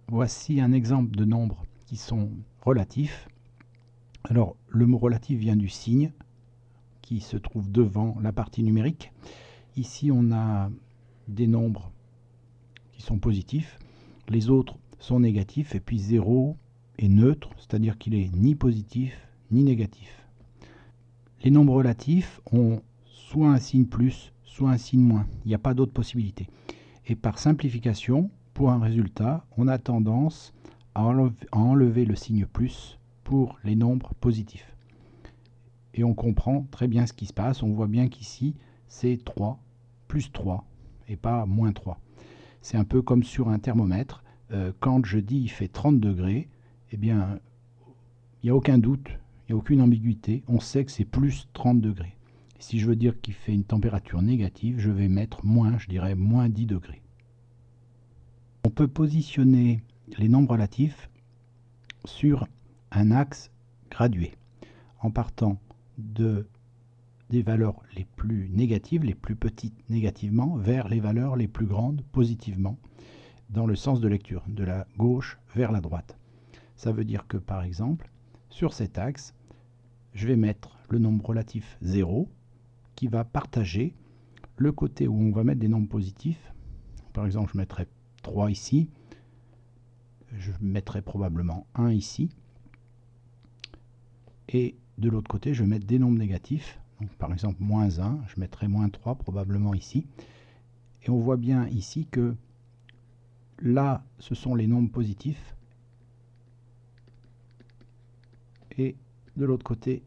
Voici un exemple de nombres qui sont relatifs. Alors, le mot relatif vient du signe qui se trouve devant la partie numérique. Ici, on a des nombres qui sont positifs. Les autres sont négatifs. Et puis 0 est neutre, c'est-à-dire qu'il est ni positif ni négatif. Les nombres relatifs ont soit un signe plus, soit un signe moins. Il n'y a pas d'autre possibilité. Et par simplification, pour un résultat, on a tendance à enlever le signe plus pour les nombres positifs. Et on comprend très bien ce qui se passe. On voit bien qu'ici, c'est 3 plus 3 et pas moins 3. C'est un peu comme sur un thermomètre. Quand je dis il fait 30 degrés, eh bien, il n'y a aucun doute, il n'y a aucune ambiguïté. On sait que c'est plus 30 degrés. Et si je veux dire qu'il fait une température négative, je vais mettre moins, je dirais moins 10 degrés. On peut positionner les nombres relatifs sur un axe gradué en partant des valeurs les plus négatives, les plus petites négativement, vers les valeurs les plus grandes positivement, dans le sens de lecture, de la gauche vers la droite. Ça veut dire que, par exemple, sur cet axe, je vais mettre le nombre relatif 0 qui va partager le côté où on va mettre des nombres positifs. Par exemple, je mettrai 3 ici, je mettrai probablement 1 ici, et de l'autre côté, je vais mettre des nombres négatifs. Donc, par exemple, moins 1, je mettrai moins 3 probablement ici. Et on voit bien ici que là, ce sont les nombres positifs. Et de l'autre côté,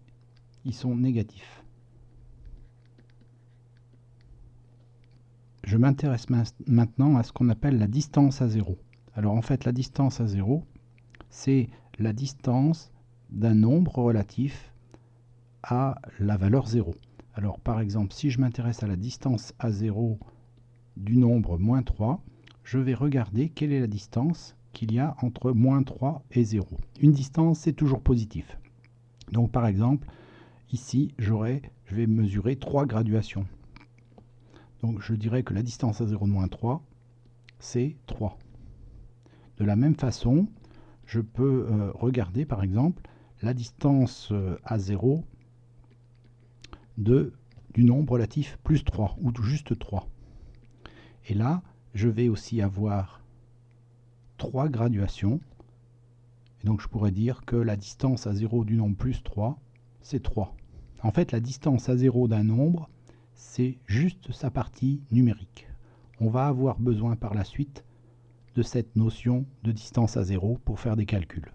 ils sont négatifs. Je m'intéresse maintenant à ce qu'on appelle la distance à 0. Alors en fait, la distance à 0, c'est la distance d'un nombre relatif à la valeur 0. Alors par exemple, si je m'intéresse à la distance à 0 du nombre moins 3, je vais regarder quelle est la distance qu'il y a entre moins 3 et 0. Une distance, c'est toujours positif. Donc par exemple, ici, je vais mesurer 3 graduations. Donc je dirais que la distance à 0 de moins 3, c'est 3. De la même façon, je peux regarder par exemple la distance à 0 du nombre relatif plus 3, ou juste 3. Et là, je vais aussi avoir 3 graduations. Et donc je pourrais dire que la distance à 0 du nombre plus 3, c'est 3. En fait, la distance à 0 d'un nombre, c'est juste sa partie numérique. On va avoir besoin par la suite de cette notion de distance à 0 pour faire des calculs.